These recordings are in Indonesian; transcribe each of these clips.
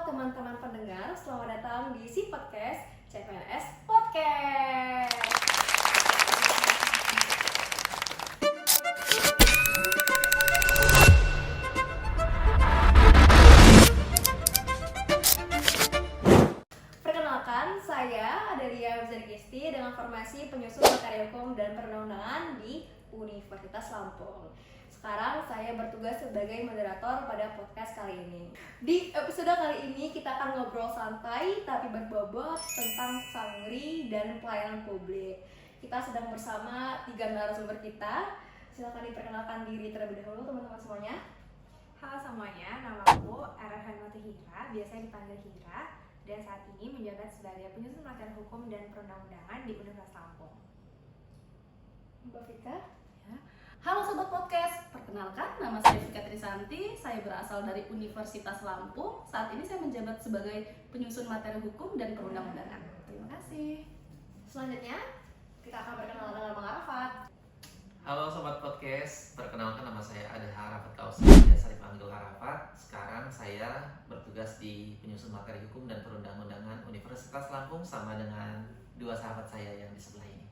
teman-teman pendengar, selamat datang di Si Podcast CPNS Podcast. Perkenalkan, saya Adelia Wizargisti dengan formasi penyusun materi hukum dan perundang-undangan di Universitas Lampung. Sekarang saya bertugas sebagai moderator pada podcast kali ini. Di episode kali ini kita akan ngobrol santai tapi berbobot tentang sangri dan pelayanan publik. Kita sedang bersama 3 narasumber kita. Silakan diperkenalkan diri terlebih dahulu teman-teman semuanya. Halo semuanya, nama aku Arhanwati Hira, biasanya dipanggil Hira, dan saat ini menjabat sebagai penyusun materi hukum dan perundang-undangan di Universitas Lampung. Mbak Vika. Halo Sobat Podcast, perkenalkan nama saya Vika Trisanti, saya berasal dari Universitas Lampung. Saat ini saya menjabat sebagai penyusun materi hukum dan perundang-undangan. Terima kasih. Selanjutnya kita akan berkenalan dengan Bang Arafat. Halo Sobat Podcast, perkenalkan nama saya Adha Arafat Kausi, biasa dipanggil Arafat. Sekarang saya bertugas di penyusun materi hukum dan perundang-undangan Universitas Lampung sama dengan 2 sahabat saya yang di sebelah ini.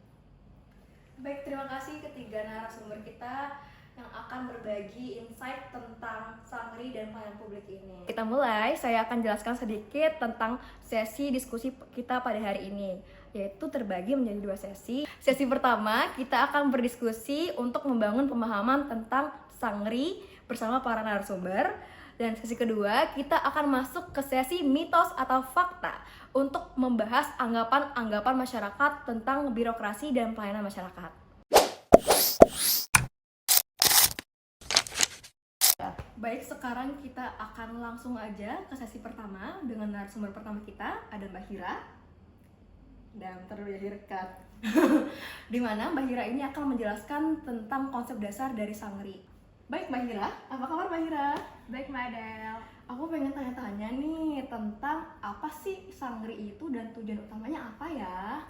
Baik, terima kasih ketiga narasumber kita yang akan berbagi insight tentang sangri dan pelayanan publik ini. Kita mulai, saya akan jelaskan sedikit tentang sesi diskusi kita pada hari ini, yaitu terbagi menjadi 2 sesi. Sesi pertama, kita akan berdiskusi untuk membangun pemahaman tentang sangri bersama para narasumber. Dan sesi kedua, kita akan masuk ke sesi mitos atau fakta untuk membahas anggapan-anggapan masyarakat tentang birokrasi dan pelayanan masyarakat. Baik, sekarang kita akan langsung aja ke sesi pertama dengan narasumber pertama kita, ada Mbak Hira. Dan terdekat. Di mana Mbak Hira ini akan menjelaskan tentang konsep dasar dari sangri. Baik Mbak Hira, apa kabar Mbak Hira? Baik Mbak Adel. Aku pengen tanya-tanya nih tentang apa sih sangri itu dan tujuan utamanya apa ya?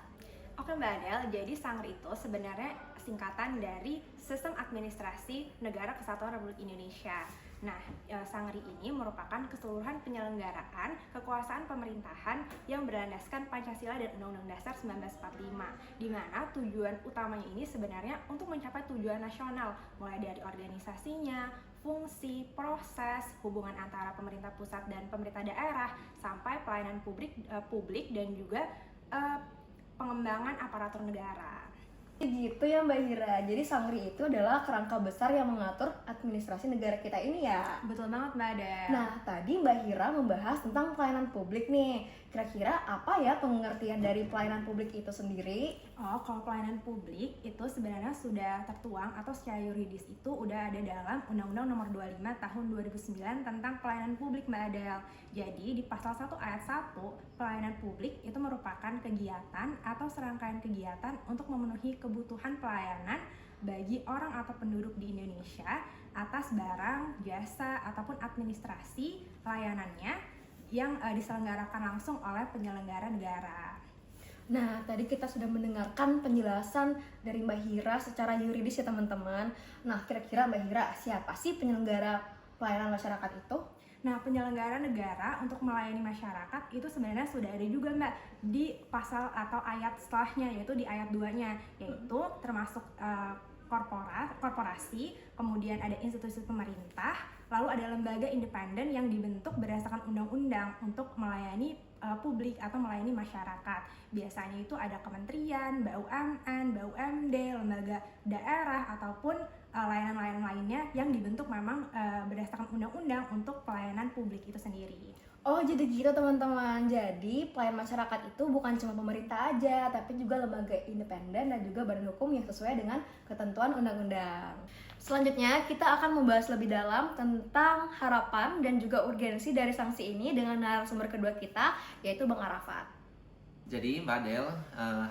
Oke Mbak Adel, jadi sangri itu sebenarnya singkatan dari Sistem Administrasi Negara Kesatuan Republik Indonesia. Nah, sangri ini merupakan keseluruhan penyelenggaraan kekuasaan pemerintahan yang berlandaskan Pancasila dan Undang-Undang Dasar 1945, di mana tujuan utamanya ini sebenarnya untuk mencapai tujuan nasional, mulai dari organisasinya, fungsi, proses, hubungan antara pemerintah pusat dan pemerintah daerah, sampai pelayanan publik dan juga pengembangan aparatur negara. Gitu ya Mbak Hira, jadi sangri itu adalah kerangka besar yang mengatur administrasi negara kita ini ya? Betul banget Mbak Adel. Nah, tadi Mbak Hira membahas tentang pelayanan publik nih. Kira-kira apa ya pengertian dari pelayanan publik itu sendiri? Oh, kalau pelayanan publik itu sebenarnya sudah tertuang atau secara yuridis itu udah ada dalam Undang-Undang Nomor 25 Tahun 2009 tentang pelayanan publik Mbak Adel. Jadi di pasal 1 ayat 1, pelayanan publik itu merupakan kegiatan atau serangkaian kegiatan untuk memenuhi kebutuhan pelayanan bagi orang atau penduduk di Indonesia atas barang, jasa, ataupun administrasi layanannya yang diselenggarakan langsung oleh penyelenggara negara. Nah, tadi kita sudah mendengarkan penjelasan dari Mbak Hira secara yuridis ya teman-teman. Nah, kira-kira Mbak Hira, siapa sih penyelenggara pelayanan masyarakat itu? Nah, penyelenggara negara untuk melayani masyarakat itu sebenarnya sudah ada juga Mbak di pasal atau ayat setelahnya, yaitu di ayat 2-nya, yaitu termasuk korporasi, kemudian ada institusi pemerintah, lalu ada lembaga independen yang dibentuk berdasarkan undang-undang untuk melayani publik atau melayani masyarakat. Biasanya itu ada kementerian, BUMN, BUMD, lembaga daerah, ataupun layanan-layanan lainnya yang dibentuk memang berdasarkan undang-undang untuk pelayanan publik itu sendiri. Oh, jadi gitu teman-teman. Jadi pelayan masyarakat itu bukan cuma pemerintah aja, tapi juga lembaga independen dan juga badan hukum yang sesuai dengan ketentuan undang-undang. Selanjutnya kita akan membahas lebih dalam tentang harapan dan juga urgensi dari sanksi ini dengan narasumber kedua kita, yaitu Bang Arafat. Jadi Mbak Adel,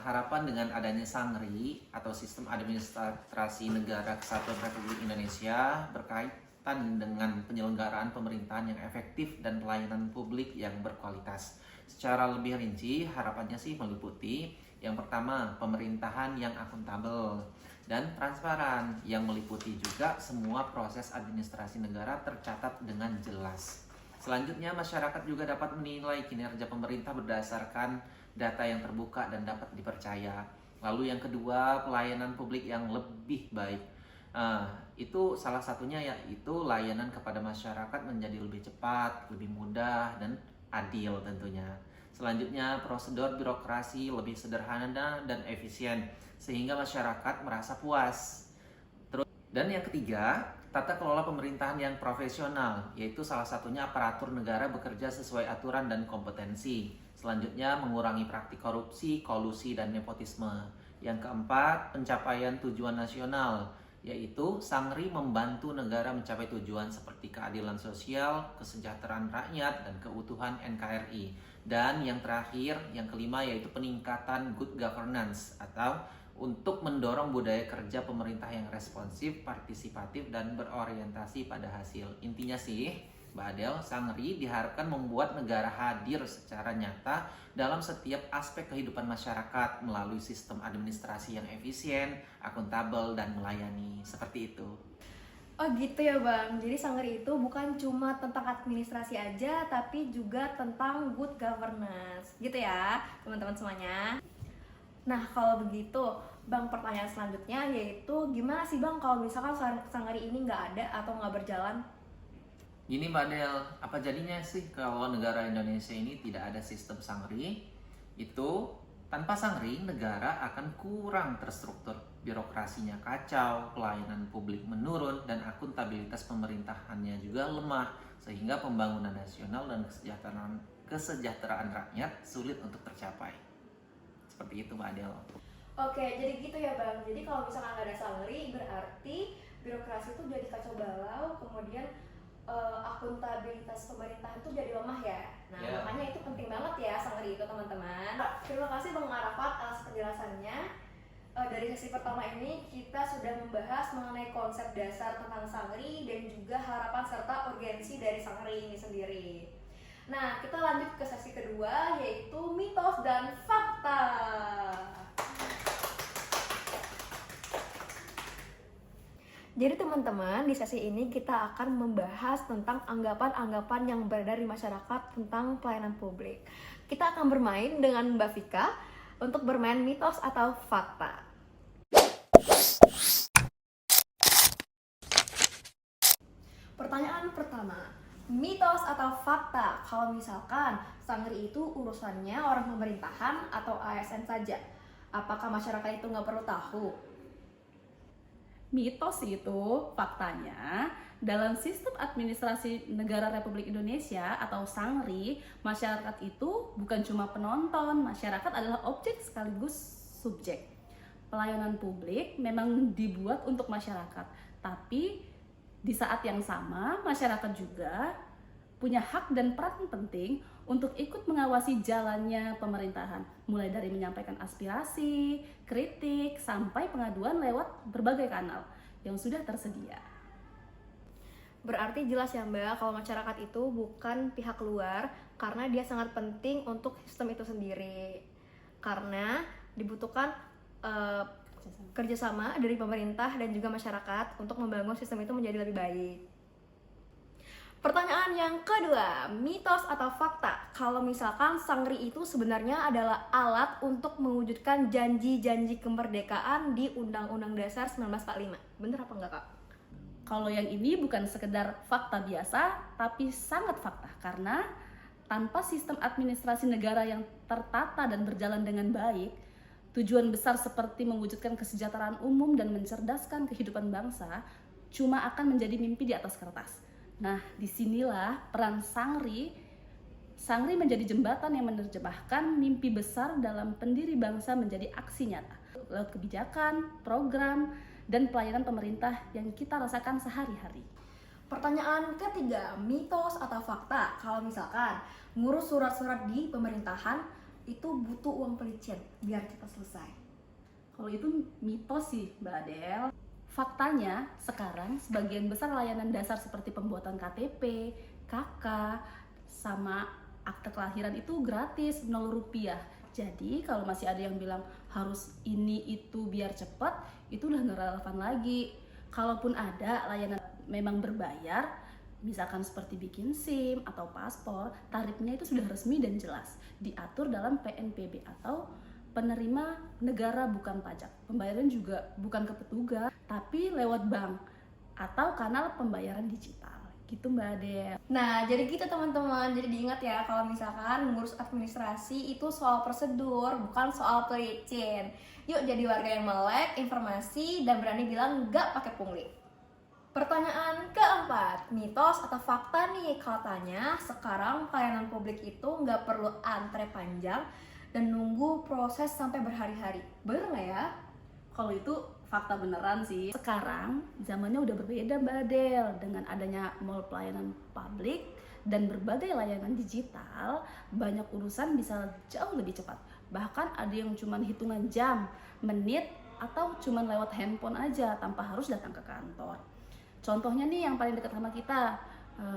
harapan dengan adanya sangri atau Sistem Administrasi Negara Kesatuan Republik Indonesia berkaitan dengan penyelenggaraan pemerintahan yang efektif dan pelayanan publik yang berkualitas. Secara lebih rinci, harapannya sih meliputi yang pertama, pemerintahan yang akuntabel dan transparan, yang meliputi juga semua proses administrasi negara tercatat dengan jelas. Selanjutnya, masyarakat juga dapat menilai kinerja pemerintah berdasarkan data yang terbuka dan dapat dipercaya. Lalu yang kedua, pelayanan publik yang lebih baik. Itu salah satunya yaitu layanan kepada masyarakat menjadi lebih cepat, lebih mudah, dan adil tentunya. Selanjutnya, prosedur birokrasi lebih sederhana dan efisien sehingga masyarakat merasa puas. Dan yang ketiga, tata kelola pemerintahan yang profesional, yaitu salah satunya aparatur negara bekerja sesuai aturan dan kompetensi. Selanjutnya, mengurangi praktik korupsi, kolusi, dan nepotisme. Yang keempat, pencapaian tujuan nasional, yaitu Sangri membantu negara mencapai tujuan seperti keadilan sosial, kesejahteraan rakyat, dan keutuhan NKRI. Dan yang terakhir, yang kelima, yaitu peningkatan good governance atau untuk mendorong budaya kerja pemerintah yang responsif, partisipatif, dan berorientasi pada hasil. Intinya sih, Mbak Adel, Sangri diharapkan membuat negara hadir secara nyata dalam setiap aspek kehidupan masyarakat melalui sistem administrasi yang efisien, akuntabel, dan melayani. Seperti itu. Oh gitu ya Bang, jadi Sangri itu bukan cuma tentang administrasi aja, tapi juga tentang good governance. Gitu ya teman-teman semuanya. Nah kalau begitu Bang, pertanyaan selanjutnya yaitu gimana sih Bang kalau misalkan Sangri ini nggak ada atau nggak berjalan? Gini Mbak Del, apa jadinya sih kalau negara Indonesia ini tidak ada sistem Sangri? Itu tanpa Sangri, negara akan kurang terstruktur, birokrasinya kacau, pelayanan publik menurun, dan akuntabilitas pemerintahannya juga lemah, sehingga pembangunan nasional dan kesejahteraan rakyat sulit untuk tercapai. Seperti itu Mbak Adel. Oke, jadi gitu ya Bang. Jadi kalau misalkan nggak ada Sangri, berarti birokrasi itu jadi kacau balau, kemudian akuntabilitas pemerintahan itu jadi lemah ya. Nah, makanya itu penting banget ya Sangri itu teman-teman. Terima kasih Bang Arafat atas penjelasannya. Dari sesi pertama ini kita sudah membahas mengenai konsep dasar tentang Sangri dan juga harapan serta urgensi dari Sangri ini sendiri. Nah, kita lanjut ke sesi kedua yaitu mitos dan fakta. Jadi teman-teman, di sesi ini kita akan membahas tentang anggapan-anggapan yang beredar di masyarakat tentang pelayanan publik. Kita akan bermain dengan Mbak Vika untuk bermain mitos atau fakta. Pertanyaan pertama, mitos atau fakta kalau misalkan Sangri itu urusannya orang pemerintahan atau ASN saja? Apakah masyarakat itu nggak perlu tahu? Mitos itu faktanya dalam sistem administrasi negara Republik Indonesia atau Sangri, masyarakat itu bukan cuma penonton, masyarakat adalah objek sekaligus subjek. Pelayanan publik memang dibuat untuk masyarakat, tapi di saat yang sama masyarakat juga punya hak dan peran penting untuk ikut mengawasi jalannya pemerintahan, mulai dari menyampaikan aspirasi, kritik, sampai pengaduan lewat berbagai kanal yang sudah tersedia. Berarti jelas ya Mbak, kalau masyarakat itu bukan pihak luar karena dia sangat penting untuk sistem itu sendiri. Karena dibutuhkan kerjasama dari pemerintah dan juga masyarakat untuk membangun sistem itu menjadi lebih baik. Pertanyaan yang kedua, mitos atau fakta kalau misalkan Sangri itu sebenarnya adalah alat untuk mewujudkan janji-janji kemerdekaan di Undang-Undang Dasar 1945. Bener apa enggak Kak? Kalau yang ini bukan sekedar fakta biasa, tapi sangat fakta karena tanpa sistem administrasi negara yang tertata dan berjalan dengan baik, tujuan besar seperti mewujudkan kesejahteraan umum dan mencerdaskan kehidupan bangsa cuma akan menjadi mimpi di atas kertas. Nah, disinilah peran Sangri menjadi jembatan yang menerjemahkan mimpi besar dalam pendiri bangsa menjadi aksi nyata lewat kebijakan, program, dan pelayanan pemerintah yang kita rasakan sehari-hari. Pertanyaan ketiga, mitos atau fakta kalau misalkan ngurus surat-surat di pemerintahan itu butuh uang pelicin biar cepat selesai? Kalau itu mitos sih Mbak Adel. Faktanya sekarang sebagian besar layanan dasar seperti pembuatan KTP, KK, sama akte kelahiran itu gratis, 0 rupiah. Jadi kalau masih ada yang bilang harus ini itu biar cepat, itu udah nggak relevan lagi. Kalaupun ada layanan memang berbayar, Misalkan seperti bikin SIM atau paspor, tarifnya itu sudah resmi dan jelas, diatur dalam PNPB atau penerima negara bukan pajak. Pembayaran juga bukan ke petugas, tapi lewat bank atau kanal pembayaran digital. Gitu Mbak Adel. Nah, jadi gitu teman-teman. Jadi diingat ya, kalau misalkan ngurus administrasi itu soal prosedur, bukan soal pelicin. Yuk jadi warga yang melek informasi dan berani bilang nggak pakai pungli. Pertanyaan keempat, mitos atau fakta nih, katanya sekarang pelayanan publik itu nggak perlu antre panjang dan nunggu proses sampai berhari-hari. Bener nggak ya? Kalau itu fakta beneran sih. Sekarang zamannya udah berbeda Mbak Adel. Dengan adanya mall pelayanan publik dan berbagai layanan digital, banyak urusan bisa jauh lebih cepat. Bahkan ada yang cuma hitungan jam, menit, atau cuma lewat handphone aja tanpa harus datang ke kantor. Contohnya nih yang paling dekat sama kita,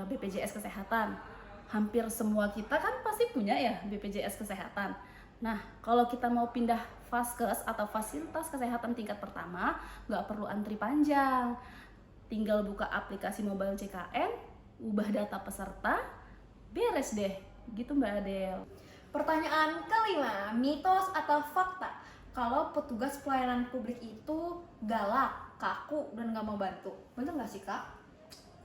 BPJS Kesehatan. Hampir semua kita kan pasti punya ya BPJS Kesehatan. Nah, kalau kita mau pindah Vaskes atau fasilitas kesehatan tingkat pertama, nggak perlu antri panjang. Tinggal buka aplikasi mobile JKN, ubah data peserta, beres deh. Gitu Mbak Adel. Pertanyaan kelima, mitos atau fakta kalau petugas pelayanan publik itu galak, kaku, dan nggak mau bantu. Bener nggak sih Kak?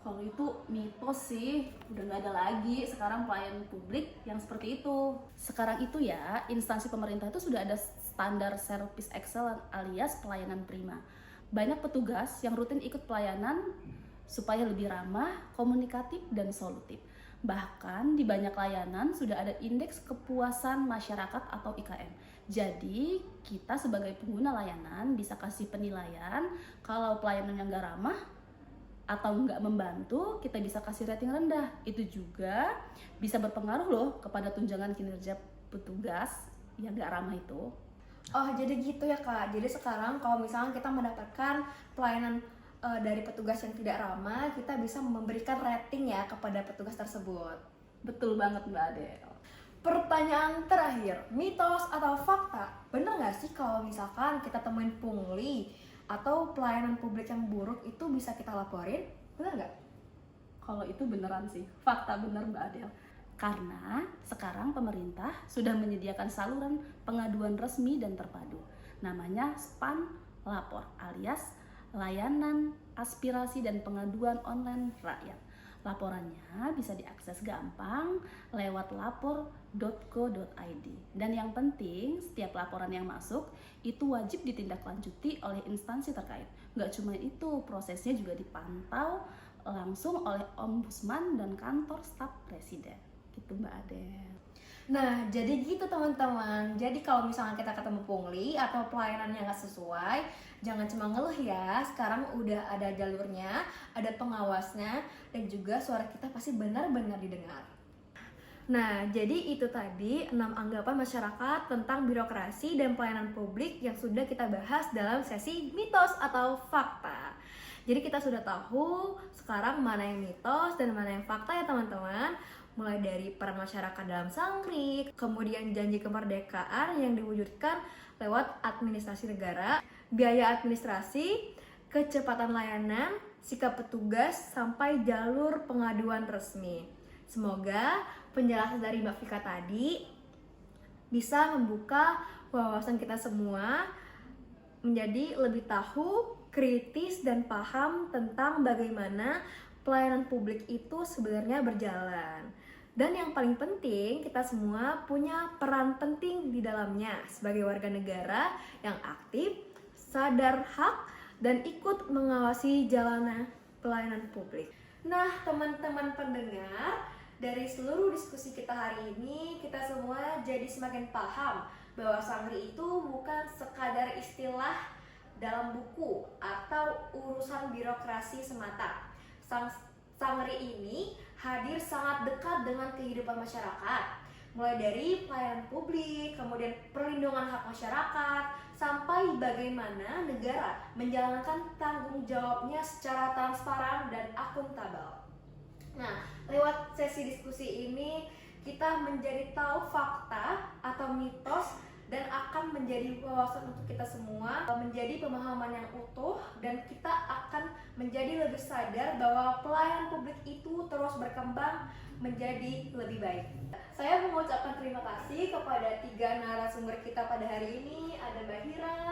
Kalau itu mitos sih, udah nggak ada lagi sekarang pelayanan publik yang seperti itu. Sekarang itu ya, instansi pemerintah itu sudah ada standar service excellent alias pelayanan prima. Banyak petugas yang rutin ikut pelayanan supaya lebih ramah, komunikatif, dan solutif. Bahkan di banyak layanan sudah ada indeks kepuasan masyarakat atau IKM. Jadi kita sebagai pengguna layanan bisa kasih penilaian kalau pelayanannya nggak ramah atau nggak membantu, kita bisa kasih rating rendah. Itu juga bisa berpengaruh loh kepada tunjangan kinerja petugas yang nggak ramah itu. Oh, jadi gitu ya Kak. Jadi sekarang kalau misalnya kita mendapatkan pelayanan dari petugas yang tidak ramah, kita bisa memberikan rating ya kepada petugas tersebut. Betul banget Mbak Adel. Pertanyaan terakhir, mitos atau fakta, bener nggak sih kalau misalkan kita temuin pungli atau pelayanan publik yang buruk itu bisa kita laporin? Bener nggak? Kalau itu beneran sih, fakta bener Mbak Adel. Karena sekarang pemerintah sudah menyediakan saluran pengaduan resmi dan terpadu. Namanya SPAN Lapor alias Layanan Aspirasi dan Pengaduan Online Rakyat. Laporannya bisa diakses gampang lewat lapor.go.id. Dan yang penting, setiap laporan yang masuk itu wajib ditindaklanjuti oleh instansi terkait. Nggak cuma itu, prosesnya juga dipantau langsung oleh Ombudsman dan kantor staf presiden. Gitu Mbak Adel. Nah, jadi gitu teman-teman. Jadi kalau misalnya kita ketemu pungli atau pelayanan yang nggak sesuai, jangan cuma ngeluh ya. Sekarang udah ada jalurnya, ada pengawasnya, dan juga suara kita pasti benar-benar didengar. Nah, jadi itu tadi 6 anggapan masyarakat tentang birokrasi dan pelayanan publik yang sudah kita bahas dalam sesi mitos atau fakta. Jadi kita sudah tahu sekarang mana yang mitos dan mana yang fakta ya teman-teman. Mulai dari peran masyarakat dalam Sangri, kemudian janji kemerdekaan yang diwujudkan lewat administrasi negara, biaya administrasi, kecepatan layanan, sikap petugas, sampai jalur pengaduan resmi. Semoga penjelasan dari Mbak Vika tadi bisa membuka wawasan kita semua menjadi lebih tahu, kritis, dan paham tentang bagaimana pelayanan publik itu sebenarnya berjalan. Dan yang paling penting, kita semua punya peran penting di dalamnya sebagai warga negara yang aktif, sadar hak, dan ikut mengawasi jalannya pelayanan publik. Nah, teman-teman pendengar, dari seluruh diskusi kita hari ini, kita semua jadi semakin paham bahwa Sangri itu bukan sekadar istilah dalam buku atau urusan birokrasi semata. Sangri ini hadir sangat dekat dengan kehidupan masyarakat, mulai dari pelayanan publik, kemudian perlindungan hak masyarakat, sampai bagaimana negara menjalankan tanggung jawabnya secara transparan dan akuntabel. Nah, lewat sesi diskusi ini kita menjadi tahu fakta atau mitos dan akan menjadi wawasan untuk kita semua, menjadi pemahaman yang utuh, dan kita akan menjadi lebih sadar bahwa pelayanan publik itu terus berkembang menjadi lebih baik. Saya mengucapkan terima kasih kepada 3 narasumber kita pada hari ini. Ada Mbak Hira,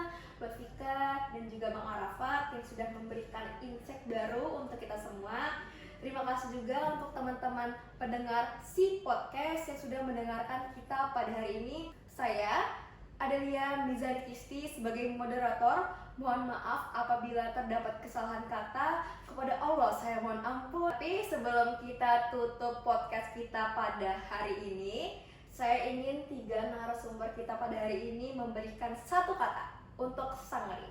Mbak Vika, dan juga Bang Arafat yang sudah memberikan insight baru untuk kita semua. Terima kasih juga untuk teman-teman pendengar si podcast yang sudah mendengarkan kita pada hari ini. Saya Adelia Mizani Kisti sebagai moderator. Mohon maaf apabila terdapat kesalahan kata. Kepada Allah saya mohon ampun. Tapi sebelum kita tutup podcast kita pada hari ini, saya ingin 3 narasumber kita pada hari ini memberikan satu kata untuk Sangri.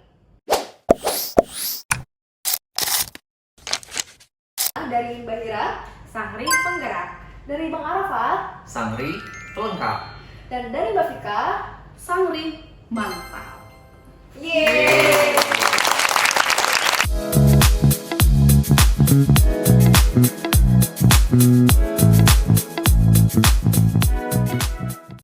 Dari Mbak Hira, Sangri penggerak. dari Bang Arafat, Sangri pelengkap. dan dari Mbak Vika. Sangri mantap. Yeay!